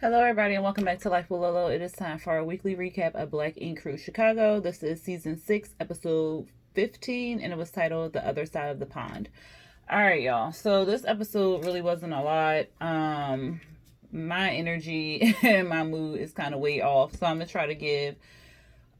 Hello, everybody, and welcome back to Life with Lolo. It is time for our weekly recap of Black Ink Crew Chicago. This is season 6, episode 15, and it was titled The Other Side of the Pond. All right, y'all. So this episode really wasn't a lot. My energy and my mood is kind of way off, so I'm gonna try to give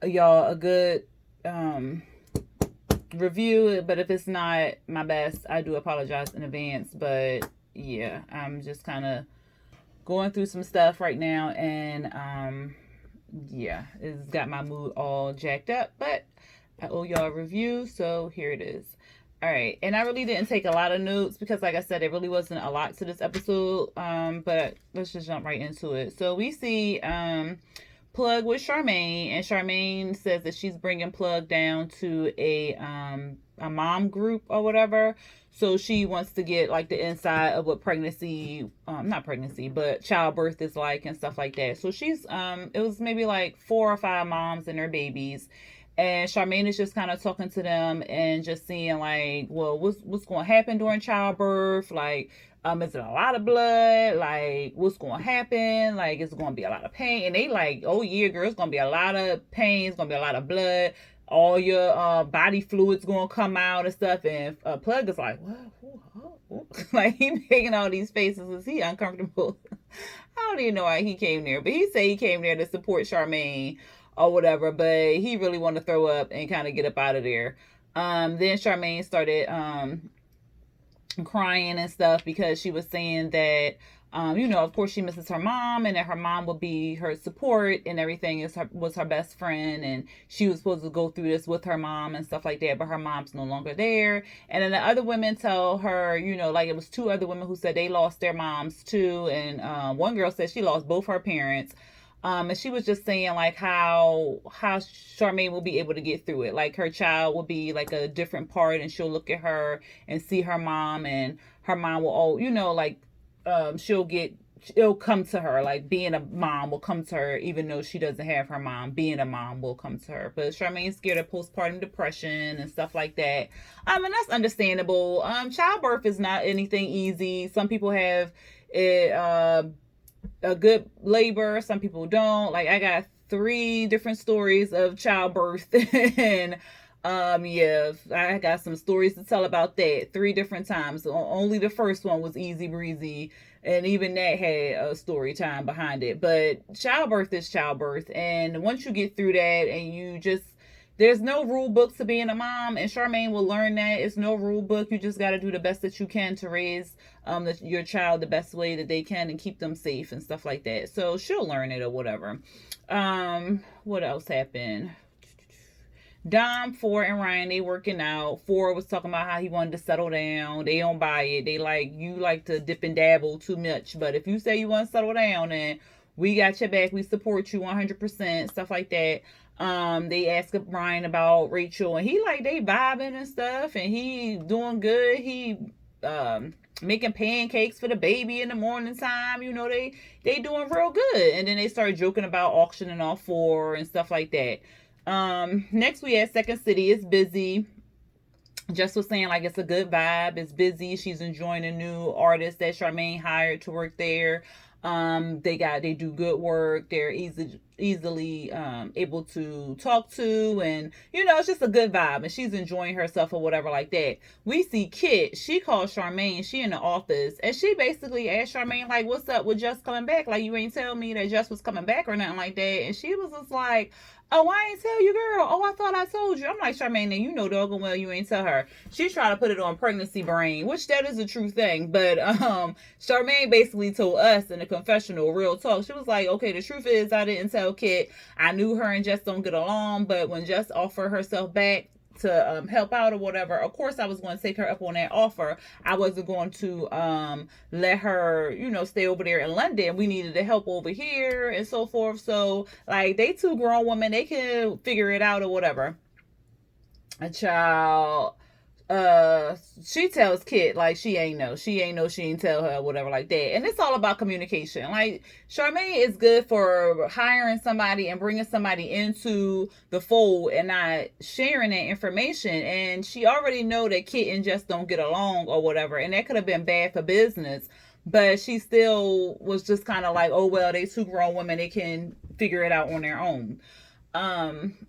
y'all a good review. But if it's not my best, I do apologize in advance. But yeah, I'm just kind of going through some stuff right now, and yeah, it's got my mood all jacked up, but I owe y'all a review, so here it is. All right, and I really didn't take a lot of notes because, like I said, it really wasn't a lot to this episode. But let's just jump right into it. So we see Plug with Charmaine, and Charmaine says that she's bringing Plug down to a mom group or whatever. So she wants to get like the inside of what pregnancy, not pregnancy, but childbirth is like and stuff like that. So she's, it was maybe like 4 or 5 moms and their babies. And Charmaine is just kind of talking to them and just seeing like, well, what's going to happen during childbirth? Like, is it a lot of blood? Like, what's going to happen? Like, is it going to be a lot of pain? And they like, oh yeah, girl, it's going to be a lot of pain. It's going to be a lot of blood. All your body fluids going to come out and stuff. And Plug is like, what? Like, he making all these faces. Is he uncomfortable? I don't even know why he came there. But he said he came there to support Charmaine or whatever, but he really wanted to throw up and kind of get up out of there. Then Charmaine started crying and stuff because she was saying that of course she misses her mom and that her mom would be her support and everything was her best friend, and she was supposed to go through this with her mom and stuff like that, but her mom's no longer there. And then the other women tell her, like it was 2 other women who said they lost their moms too, and one girl said she lost both her parents. And she was just saying like how Charmaine will be able to get through it. Like her child will be like a different part, and she'll look at her and see her mom, and her mom will it'll come to her. Like being a mom will come to her, even though she doesn't have her mom. Being a mom will come to her. But Charmaine's scared of postpartum depression and stuff like that. And that's understandable. Childbirth is not anything easy. Some people have it. A good labor, some people don't. Like I got 3 different stories of childbirth and yeah, I got some stories to tell about that 3 different times. Only the first one was easy breezy, and even that had a story time behind it. But childbirth is childbirth, and once you get through that and you just, there's no rule book to being a mom, and Charmaine will learn that it's no rule book. You just got to do the best that you can to raise your child the best way that they can and keep them safe and stuff like that. So she'll learn it or whatever. What else happened? Dom, Four, and Ryan, they working out. Four was talking about how he wanted to settle down. They don't buy it. They like, you like to dip and dabble too much. But if you say you want to settle down, then we got your back. We support you 100%. Stuff like that. They asked Ryan about Rachel, and he like, they vibing and stuff, and he doing good. He making pancakes for the baby in the morning time. They doing real good. And then they started joking about auctioning off Four and stuff like that. Next we had Second City. It's busy. Jess was saying like it's a good vibe. It's busy. She's enjoying a new artist that Charmaine hired to work there. They do good work. They're easily able to talk to, and it's just a good vibe, and she's enjoying herself or whatever like that. We see Kit. She calls Charmaine. She in the office, and she basically asked Charmaine like, what's up with Jess coming back? Like, you ain't tell me that Jess was coming back or nothing like that. And she was just like, oh, I ain't tell you, girl. Oh, I thought I told you. I'm like, Charmaine, then doggone well you ain't tell her. She's trying to put it on pregnancy brain, which that is a true thing. But Charmaine basically told us in the confessional, real talk. She was like, okay, the truth is I didn't tell Kit. I knew her and Jess don't get along, but when Jess offered herself back to help out or whatever, of course I was going to take her up on that offer. I wasn't going to let her stay over there in London. We needed the help over here and so forth. So like, they 2 grown women, they can figure it out or whatever. A child, she tells Kit like she ain't know, she ain't tell her, whatever like that. And it's all about communication. Like, Charmaine is good for hiring somebody and bringing somebody into the fold and not sharing that information. And she already know that Kit and Jess don't get along or whatever, and that could have been bad for business. but she still was just kind of like, oh well, they two grown women, they can figure it out on their own.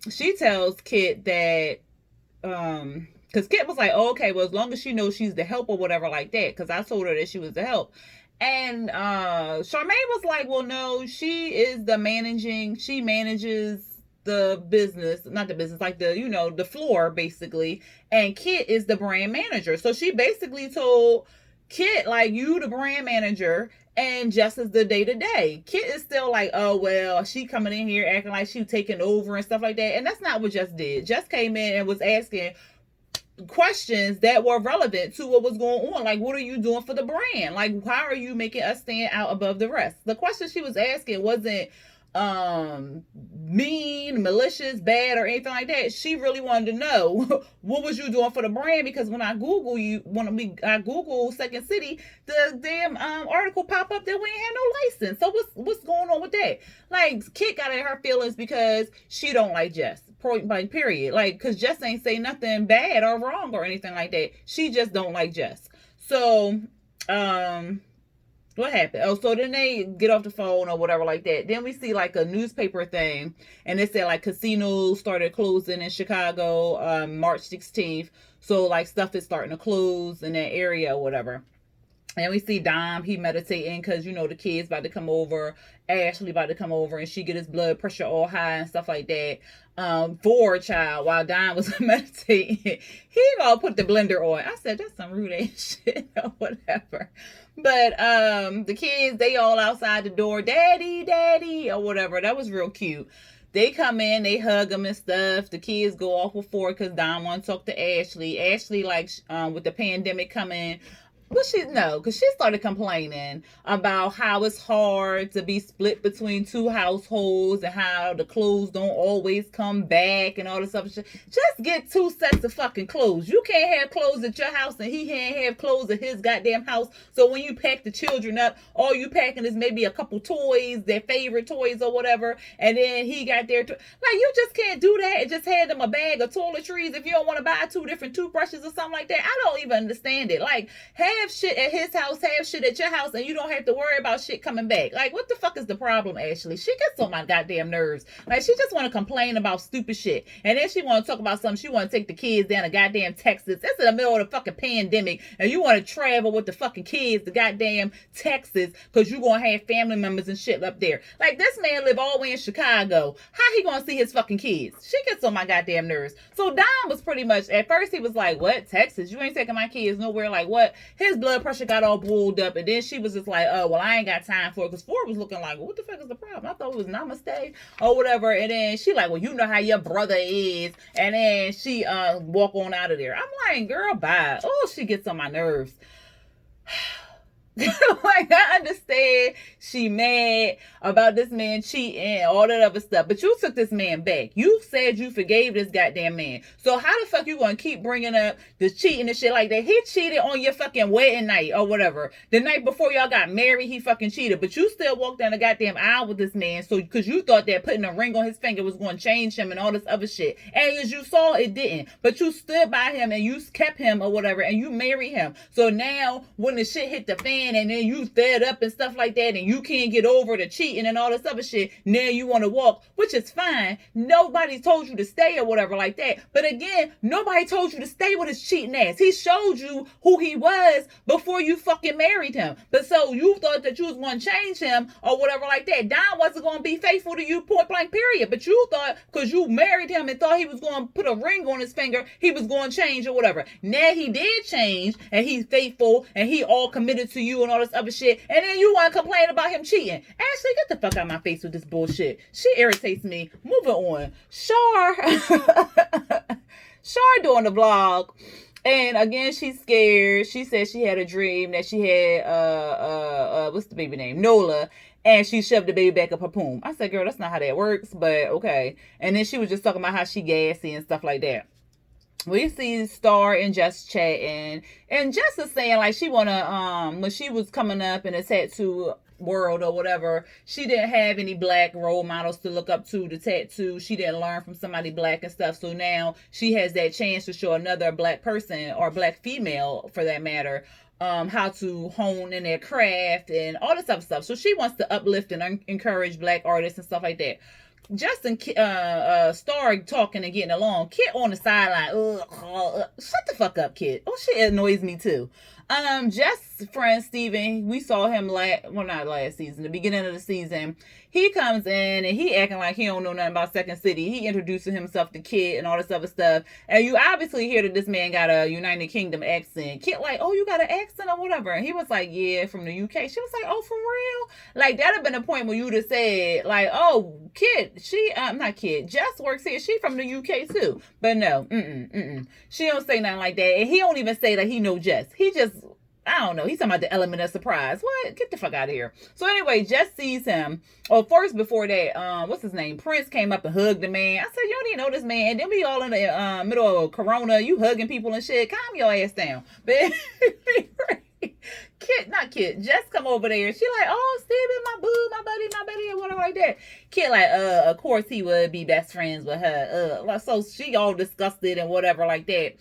She tells Kit that because Kit was like, oh, okay, well, as long as she knows she's the help or whatever like that, because I told her that she was the help. And Charmaine was like, well, no, she is the she manages the business, not the business, like the, the floor basically. And Kit is the brand manager. So she basically told Kit, like, you the brand manager and Jess is the day to day. Kit is still like, oh, well, she coming in here acting like she taking over and stuff like that. And that's not what Jess did. Jess came in and was asking questions that were relevant to what was going on. Like, what are you doing for the brand? Like, how are you making us stand out above the rest? The question she was asking wasn't mean, malicious, bad, or anything like that. She really wanted to know what was you doing for the brand, because when I Google I Google Second City, the damn article pop up that we ain't had no license. So what's going on with that? Like, Kit got in her feelings because she don't like Jess. Point blank, period. Like, because Jess ain't say nothing bad or wrong or anything like that. She just don't like Jess. So what happened? Oh, so then they get off the phone or whatever like that. Then we see like a newspaper thing, and it said like casinos started closing in Chicago March 16th. So like stuff is starting to close in that area or whatever. And we see Dom, he meditating because, the kid's about to come over. Ashley about to come over, and she get his blood pressure all high and stuff like that. For a child, while Dom was meditating, he gonna put the blender on. I said, that's some rude ass shit or whatever. But the kids, they all outside the door, daddy, daddy, or whatever. That was real cute. They come in, they hug them and stuff. The kids go off with Ford because Dom want to talk to Ashley. Ashley, like, with the pandemic coming, because she started complaining about how it's hard to be split between two households and how the clothes don't always come back and all this other shit. Just get two sets of fucking clothes. You can't have clothes at your house and he can't have clothes at his goddamn house. So when you pack the children up, all you packing is maybe a couple toys, their favorite toys or whatever, and then he got their like, you just can't do that and just hand them a bag of toiletries if you don't want to buy two different toothbrushes or something like that. I don't even understand it. Like, have shit at his house, have shit at your house, and you don't have to worry about shit coming back. Like, what the fuck is the problem, Ashley? She gets on my goddamn nerves. Like, she just want to complain about stupid shit, and then she want to talk about something. She want to take the kids down to goddamn Texas. It's in the middle of the fucking pandemic, and you want to travel with the fucking kids to goddamn Texas because you gonna have family members and shit up there. Like, this man live all the way in Chicago. How he gonna see his fucking kids? She gets on my goddamn nerves. So Dom was pretty much, at first he was like, what, Texas? You ain't taking my kids nowhere. Like, what? His blood pressure got all boiled up, and then she was just like, oh, well, I ain't got time for it, because Ford was looking like, what the fuck is the problem? I thought it was namaste or whatever. And then she like, well, you know how your brother is. And then she walk on out of there. I'm like, girl, bye. Oh, she gets on my nerves. Like, I understand she mad about this man cheating, all that other stuff, but you took this man back. You said you forgave this goddamn man. So how the fuck you gonna keep bringing up this cheating and shit like that? He cheated on your fucking wedding night or whatever. The night before y'all got married, he fucking cheated, but you still walked down the goddamn aisle with this man. So because you thought that putting a ring on his finger was gonna change him and all this other shit, and as you saw, it didn't. But you stood by him and you kept him or whatever, and you married him. So now when the shit hit the fan, and then you fed up and stuff like that, and you can't get over the cheating and all this other shit, now you want to walk, which is fine. Nobody told you to stay or whatever like that. But again, nobody told you to stay with his cheating ass. He showed you who he was before you fucking married him. But so you thought that you was going to change him or whatever like that. Don wasn't going to be faithful to you, point blank, period. But you thought because you married him and thought he was going to put a ring on his finger, he was going to change or whatever. Now he did change, and he's faithful, and he all committed to you and all this other shit, and then you want to complain about him cheating. Ashley, get the fuck out of my face with this bullshit. She irritates me. Moving on. Shar doing the vlog, and again she's scared. She said she had a dream that she had what's the baby name, Nola, and she shoved the baby back up her poom. I said, girl, that's not how that works, but okay. And then she was just talking about how she gassy and stuff like that. We see Star and Jess chatting, and Jess is saying like she wanna when she was coming up in a tattoo world or whatever, she didn't have any black role models to look up to tattoo. She didn't learn from somebody black and stuff. So now she has that chance to show another black person, or black female for that matter, how to hone in their craft and all this other stuff. So she wants to uplift and encourage black artists and stuff like that. Justin Star talking and getting along. Kit on the sideline. Shut the fuck up, Kit. Oh, shit annoys me too. Jess' friend Steven, we saw him not last season, the beginning of the season. He comes in and he acting like he don't know nothing about Second City. He introducing himself to Kit and all this other stuff. And you obviously hear that this man got a United Kingdom accent. Kit like, oh, you got an accent or whatever. And he was like, yeah, from the UK. She was like, oh, for real? Like, that'd have been a point where you'd have said, like, oh, Kit, not Kit, Jess works here. She from the UK too. But no, she don't say nothing like that. And he don't even say that he know Jess. He just, I don't know. He's talking about the element of surprise. What? Get the fuck out of here. So anyway, Jess sees him. Oh, first before that, what's his name? Prince came up and hugged the man. I said, you don't even know this man. Then we all in the middle of Corona. You hugging people and shit. Calm your ass down. But Jess come over there. She like, oh, Steven, my boo, my buddy, or whatever like that. Kid like, of course he would be best friends with her. So she all disgusted and whatever like that.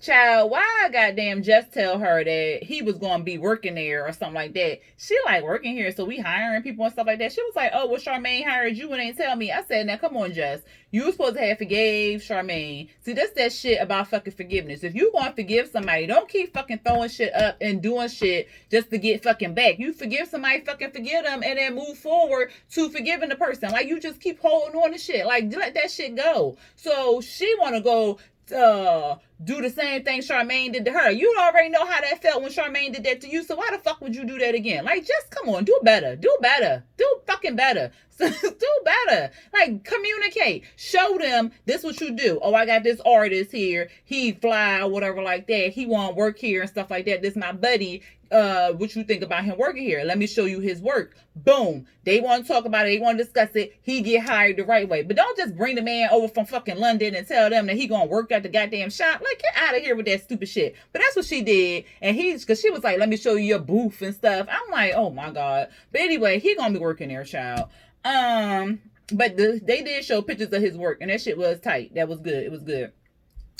Child, why goddamn Jess tell her that he was going to be working there or something like that? She like, working here, so we hiring people and stuff like that. She was like, oh, well, Charmaine hired you and ain't tell me. I said, now come on, Jess. You was supposed to have forgave Charmaine. See, that's that shit about fucking forgiveness. If you want to forgive somebody, don't keep fucking throwing shit up and doing shit just to get fucking back. You forgive somebody, fucking forgive them, and then move forward to forgiving the person. Like, you just keep holding on to shit. Like, let that shit go. So she want to go do the same thing Charmaine did to her. You already know how that felt when Charmaine did that to you, so why the fuck would you do that again? Like, just come on, do better. Do fucking better. Do better. Like, communicate. Show them this what you do. Oh, I got this artist here. He fly or whatever like that. He want to work here and stuff like that. This my buddy. What you think about him working here? Let me show you his work. Boom. They want to talk about it. They want to discuss it. He get hired the right way. But don't just bring the man over from fucking London and tell them that he gonna work at the goddamn shop. Like, get out of here with that stupid shit. But that's what she did. And because she was like, let me show you your booth and stuff. I'm like, oh my God. But anyway, he gonna be working there, child. But they did show pictures of his work, and that shit was tight. That was good. It was good.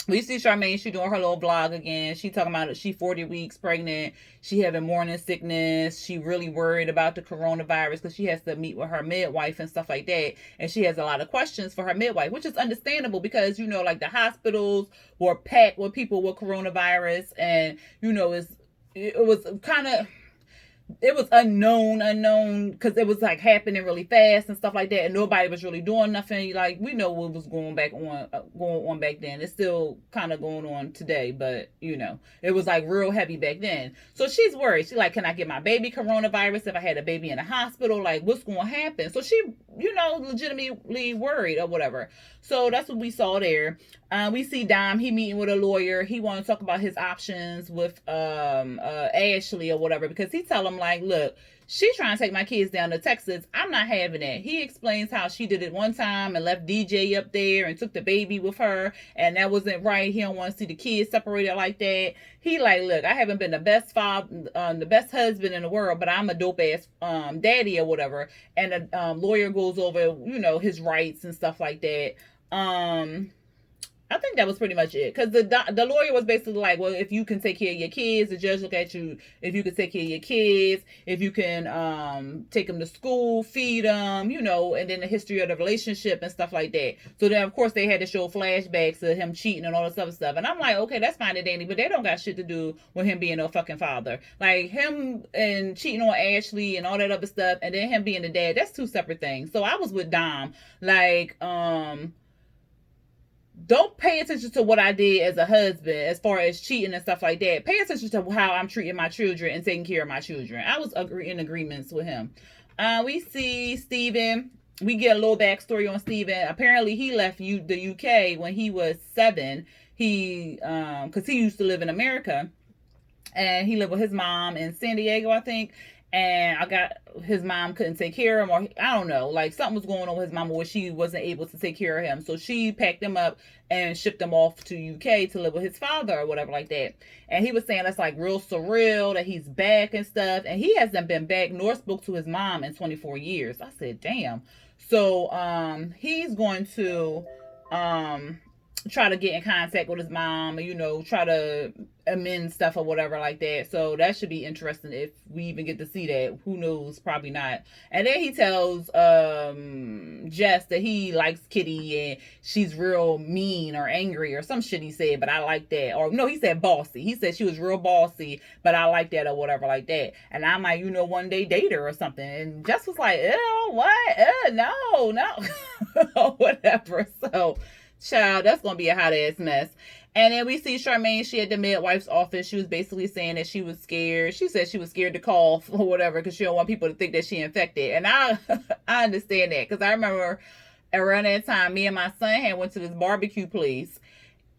We see Charmaine, she doing her little vlog again. She talking about it. She 40 weeks pregnant. She having morning sickness. She really worried about the coronavirus because she has to meet with her midwife and stuff like that. And she has a lot of questions for her midwife, which is understandable because, you know, like the hospitals were packed with people with coronavirus. And, you know, it was kind of... it was unknown because it was like happening really fast and stuff like that, and nobody was really doing nothing. Like, we know what was going on back then. It's still kind of going on today, but you know, it was like real heavy back then. So she's worried. She's like, can I get my baby coronavirus if I had a baby in the hospital? Like, what's going to happen? So she, you know, legitimately worried or whatever. So that's what we saw there. We see Dom, he meeting with a lawyer. He want to talk about his options with Ashley or whatever, because he tell him like, look, she's trying to take my kids down to Texas. I'm not having that. He explains how she did it one time and left DJ up there and took the baby with her, and that wasn't right. He don't want to see the kids separated like that. He like, look, I haven't been the best father, the best husband in the world, but I'm a dope ass daddy or whatever. And the lawyer goes over, you know, his rights and stuff like that. I think that was pretty much it. Because the lawyer was basically like, well, if you can take care of your kids, the judge look at you. If you can take care of your kids, if you can take them to school, feed them, you know, and then the history of the relationship and stuff like that. So then, of course, they had to show flashbacks of him cheating and all this other stuff. And I'm like, okay, that's fine and dandy, but they don't got shit to do with him being no fucking father. Like, him and cheating on Ashley and all that other stuff, and then him being the dad, that's two separate things. So I was with Dom. Like, don't pay attention to what I did as a husband as far as cheating and stuff like that. Pay attention to how I'm treating my children and taking care of my children. I was in agreements with him. We see Steven. We get a little backstory on Steven. Apparently, he left the UK when he was 7. Because he used to live in America. And he lived with his mom in San Diego, I think. And his mom couldn't take care of him, or I don't know, like something was going on with his mama where she wasn't able to take care of him. So she packed him up and shipped him off to UK to live with his father or whatever like that. And he was saying that's like real surreal that he's back and stuff. And he hasn't been back nor spoke to his mom in 24 years. I said, damn. So he's going to try to get in contact with his mom, and, you know, try to amend stuff or whatever like that. So that should be interesting if we even get to see that. Who knows? Probably not. And then he tells Jess that he likes Kitty and she's real mean or angry or some shit he said, but I like that. Or no, he said bossy. He said she was real bossy, but I like that or whatever like that. And I might, you know, one day date her or something. And Jess was like, ew, what? No. Whatever. So child, that's gonna be a hot ass mess. And then we see Charmaine, she at the midwife's office. She was basically saying that she was scared. She said she was scared to cough or whatever because she don't want people to think that she infected. And I I understand that, because I remember around that time, me and my son had went to this barbecue place,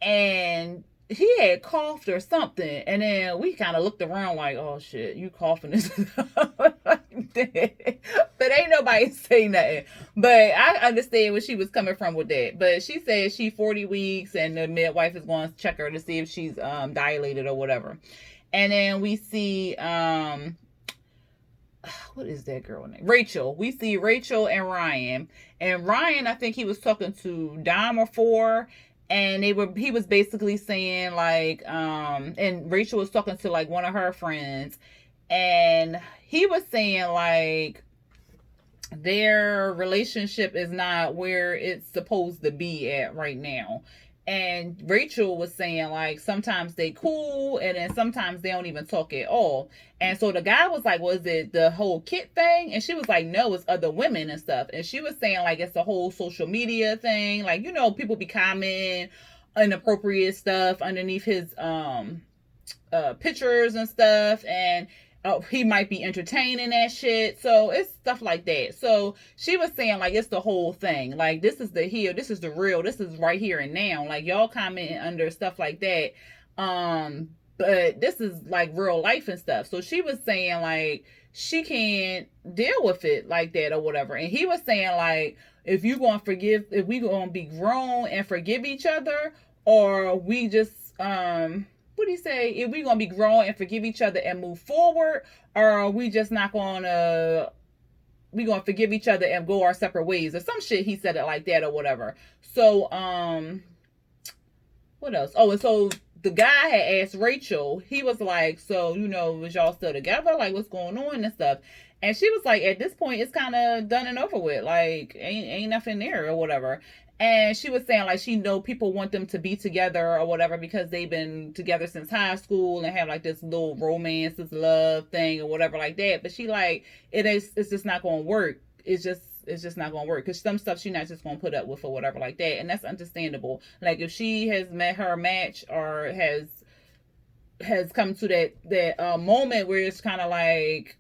and he had coughed or something, and then we kind of looked around like, oh shit, you coughing this. But ain't nobody say nothing. But I understand where she was coming from with that. But she said she 40 weeks and the midwife is going to check her to see if she's dilated or whatever. And then we see what is that girl name? Rachel. We see Rachel and Ryan. And Ryan, I think he was talking to Dom or Four, and he was basically saying like and Rachel was talking to like one of her friends, and he was saying like their relationship is not where it's supposed to be at right now. And Rachel was saying like sometimes they cool and then sometimes they don't even talk at all. And so the guy was like, was it the whole Kit thing? And she was like, no, it's other women and stuff. And she was saying like it's the whole social media thing. Like, you know, people be commenting inappropriate stuff underneath his pictures and stuff, and he might be entertaining that shit. So it's stuff like that. So she was saying like it's the whole thing. Like this is the here, this is the real, this is right here and now. Like y'all commenting under stuff like that. But this is like real life and stuff. So she was saying like she can't deal with it like that or whatever. And he was saying like if we gonna be grown and forgive each other, or we just what do you say? If we gonna be grown and forgive each other and move forward, or are we just not gonna forgive each other and go our separate ways or some shit? He said it like that or whatever. So what else? Oh, and so the guy had asked Rachel, he was like, so, you know, was y'all still together? Like, what's going on and stuff? And she was like, at this point, it's kind of done and over with. Like, ain't nothing there or whatever. And she was saying like she know people want them to be together or whatever because they've been together since high school and have like this little romance, this love thing or whatever like that. But she like it's just not gonna work. It's just not gonna work because some stuff she's not just gonna put up with or whatever like that. And that's understandable. Like if she has met her match or has come to that moment where it's kind of like,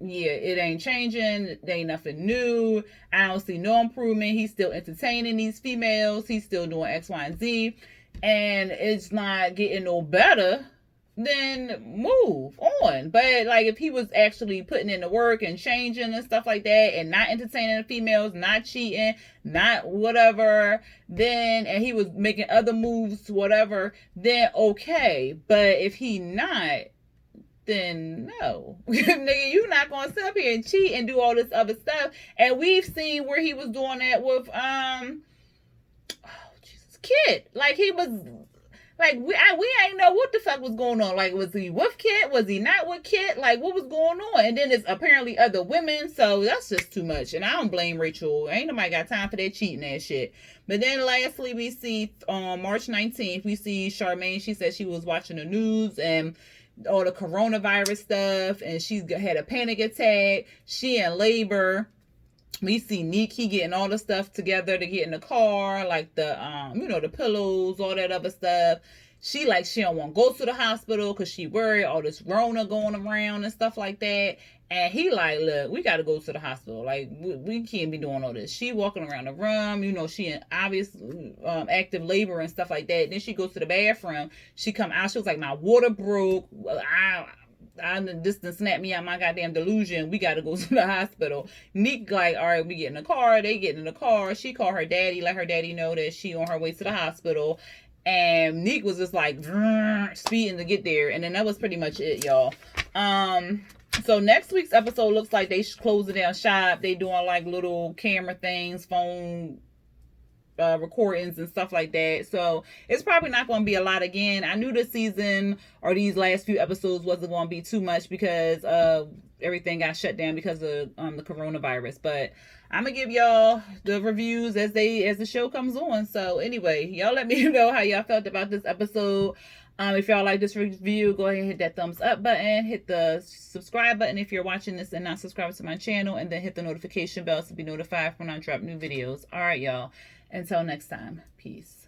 yeah, it ain't changing. There ain't nothing new. I don't see no improvement. He's still entertaining these females. He's still doing X, Y, and Z. And it's not getting no better. Then move on. But like if he was actually putting in the work and changing and stuff like that and not entertaining the females, not cheating, not whatever, then, and he was making other moves, whatever, then okay. But if he not, then no. Nigga, you not gonna sit up here and cheat and do all this other stuff. And we've seen where he was doing that with Kit. Like he was like we ain't know what the fuck was going on. Like was he with Kit? Was he not with Kit? Like what was going on? And then there's apparently other women, so that's just too much. And I don't blame Rachel. Ain't nobody got time for that cheating ass shit. But then lastly we see on March 19th, we see Charmaine. She said she was watching the news and all the coronavirus stuff, and she had a panic attack. She in labor. We see Neek, he getting all the stuff together to get in the car, like the you know, the pillows, all that other stuff. She like she don't want to go to the hospital because she worried all this Rona going around and stuff like that. And he like, look, we got to go to the hospital. Like, we can't be doing all this. She walking around the room, you know, she in obvious active labor and stuff like that. Then she goes to the bathroom. She come out. She was like, my water broke. This done snapped me out my goddamn delusion. We got to go to the hospital. Neek like, all right, we get in the car. They get in the car. She called her daddy, let her daddy know that she on her way to the hospital. And Neek was just like speeding to get there. And then that was pretty much it, y'all. So next week's episode looks like they closing down shop. They doing like little camera things, phone recordings and stuff like that. So it's probably not going to be a lot again. I knew this season or these last few episodes wasn't going to be too much because everything got shut down because of the coronavirus. But I'm gonna give y'all the reviews as the show comes on. So anyway, y'all let me know how y'all felt about this episode. If y'all like this review, go ahead and hit that thumbs up button, hit the subscribe button if you're watching this and not subscribed to my channel, and then hit the notification bell to be notified when I drop new videos. All right, y'all. Until next time, peace.